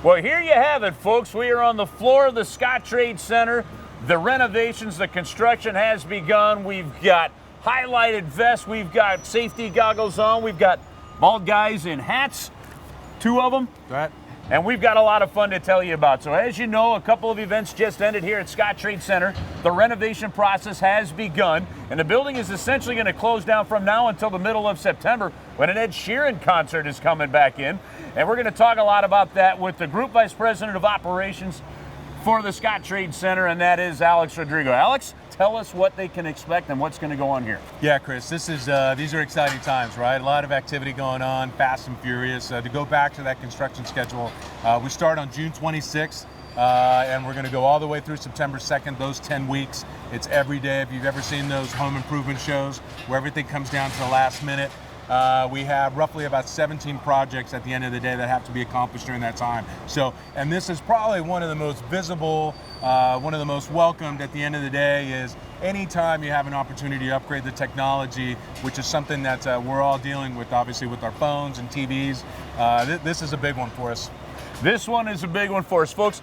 Well, here you have it, folks. We are on the floor of the Scottrade Center. The renovations, the construction has begun. We've got highlighted vests. We've got safety goggles on. We've got bald guys in hats, 2 of them. Right. And we've got a lot of fun to tell you about. So as you know, a couple of events just ended here at Scottrade Center. The renovation process has begun, and the building is essentially going to close down from now until the middle of September when an Ed Sheeran concert is coming back in. And we're going to talk a lot about that with the Group Vice President of Operations for the Scottrade Center, and that is Alex Rodrigo. Alex, tell us what they can expect and what's going to go on here. Yeah, Chris, these are exciting times, right? A lot of activity going on, fast and furious. To go back to that construction schedule, we start on June 26th, and we're going to go all the way through September 2nd, those 10 weeks. It's every day. If you've ever seen those home improvement shows where everything comes down to the last minute, we have roughly about 17 projects at the end of the day that have to be accomplished during that time. So, and this is probably one of the most visible, one of the most welcomed at the end of the day is anytime you have an opportunity to upgrade the technology, which is something that we're all dealing with, obviously, with our phones and TVs. This is a big one for us. This one is a big one for us, folks.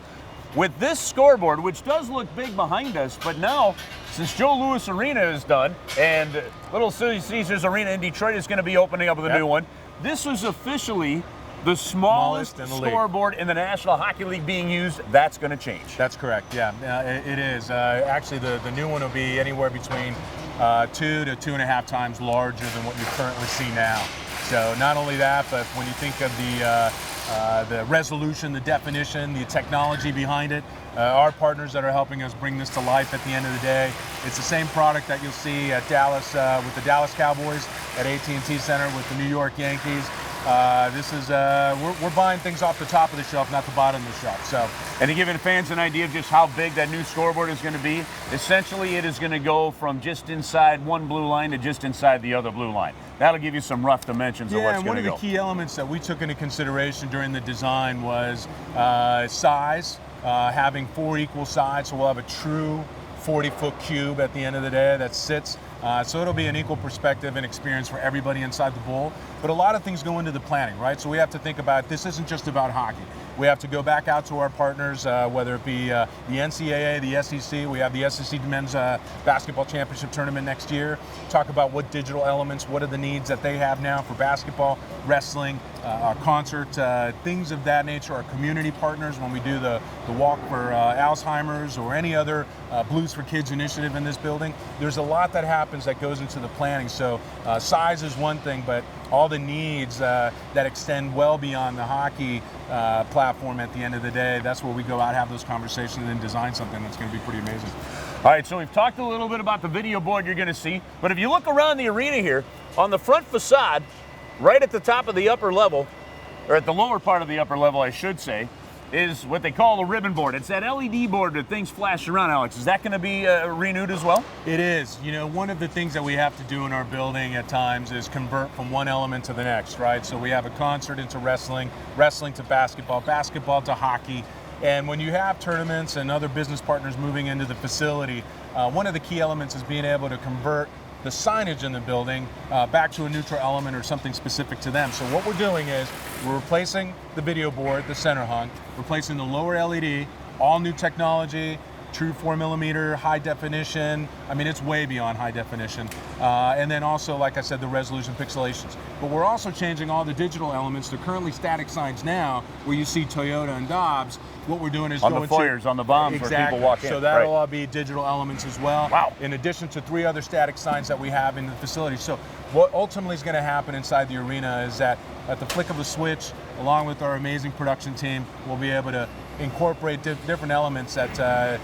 With this scoreboard, which does look big behind us, but now, since Joe Louis Arena is done, and Little Caesars Arena in Detroit is going to be opening up with a new one, this was officially the smallest in the scoreboard in the National Hockey League being used. That's going to change. That's correct, yeah, it is. Actually, the new one will be anywhere between 2 to 2.5 times larger than what you currently see now. So not only that, but when you think of the resolution, the definition, the technology behind it, our partners that are helping us bring this to life at the end of the day, it's the same product that you'll see at Dallas with the Dallas Cowboys, at AT&T Center with the New York Yankees. This is we're buying things off the top of the shelf, not the bottom of the shelf. So, and to give the fans an idea of just how big that new scoreboard is going to be, essentially it is going to go from just inside one blue line to just inside the other blue line. That'll give you some rough dimensions of what's going to go. Yeah, and one of the key elements that we took into consideration during the design was size, having 4 equal sides, so we'll have a true 40-foot cube at the end of the day that sits. So it'll be an equal perspective and experience for everybody inside the bowl. But a lot of things go into the planning, right? So we have to think about, this isn't just about hockey. We have to go back out to our partners, whether it be the NCAA, the SEC. We have the SEC Men's Basketball Championship Tournament next year. Talk about what digital elements, what are the needs that they have now for basketball, wrestling, our concert, things of that nature. Our community partners when we do the walk for Alzheimer's or any other Blues for Kids initiative in this building. There's a lot that happens that goes into the planning. So size is one thing, but all the needs that extend well beyond the hockey platform at the end of the day, that's where we go out, have those conversations, and then design something that's going to be pretty amazing. All right, so we've talked a little bit about the video board you're going to see, but if you look around the arena here, on the front facade, right at the top of the upper level, or at the lower part of the upper level, I should say, is what they call a ribbon board. It's that LED board that things flash around, Alex. Is that going to be renewed as well? It is. You know, one of the things that we have to do in our building at times is convert from one element to the next, right? So we have a concert into wrestling, wrestling to basketball, basketball to hockey. And when you have tournaments and other business partners moving into the facility, one of the key elements is being able to convert the signage in the building back to a neutral element or something specific to them. So what we're doing is we're replacing the video board, the center hung, replacing the lower LED, all new technology, true 4mm, high definition. I mean, it's way beyond high definition. And then also, like I said, the resolution pixelations. But we're also changing all the digital elements. They're currently static signs now, where you see Toyota and Dobbs. What we're doing is on the foyers, on the bombs, exactly, where people walk in. So that'll all be digital elements as well. Wow. In addition to 3 other static signs that we have in the facility. So what ultimately is going to happen inside the arena is that at the flick of a switch, along with our amazing production team, we'll be able to incorporate different elements that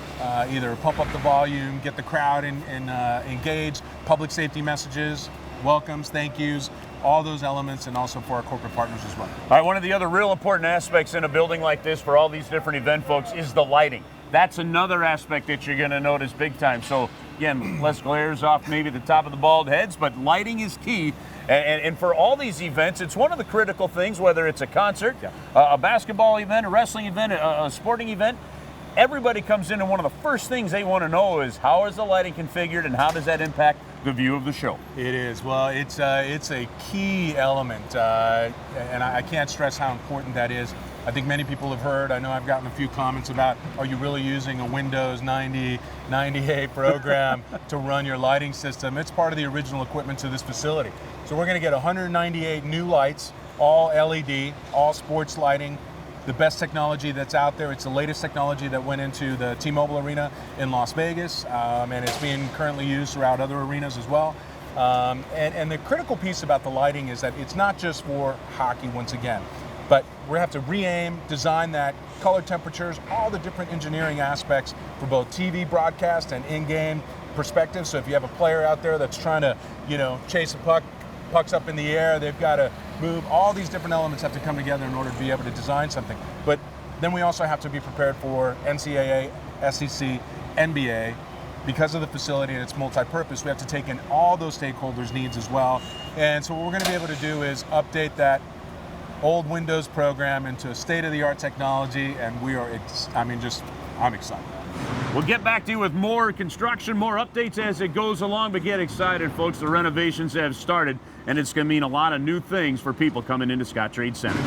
either pump up the volume, get the crowd engaged, public safety messages, welcomes, thank yous, all those elements, and also for our corporate partners as well. All right, one of the other real important aspects in a building like this for all these different event folks is the lighting. That's another aspect that you're going to notice big time. So again, less glares off maybe the top of the bald heads, but lighting is key. And for all these events, it's one of the critical things, whether it's a concert, a basketball event, a wrestling event, a sporting event. Everybody comes in and one of the first things they want to know is how is the lighting configured and how does that impact the view of the show? It is. Well, it's a key element, and I can't stress how important that is. I think many people have heard, I know I've gotten a few comments about, are you really using a Windows 98 program to run your lighting system? It's part of the original equipment to this facility. So we're going to get 198 new lights, all LED, all sports lighting, the best technology that's out there. It's the latest technology that went into the T-Mobile Arena in Las Vegas, and it's being currently used throughout other arenas as well. And the critical piece about the lighting is that it's not just for hockey once again, but we have to re-aim, design that, color temperatures, all the different engineering aspects for both TV broadcast and in-game perspective. So if you have a player out there that's trying to, chase a puck, puck's up in the air, they've got to move, all these different elements have to come together in order to be able to design something. But then we also have to be prepared for NCAA, SEC, NBA. Because of the facility and its multi-purpose, we have to take in all those stakeholders' needs as well. And so what we're going to be able to do is update that old Windows program into state-of-the-art technology, and we are, I'm excited. We'll get back to you with more construction, more updates as it goes along, but get excited, folks. The renovations have started, and it's going to mean a lot of new things for people coming into Scottrade Center.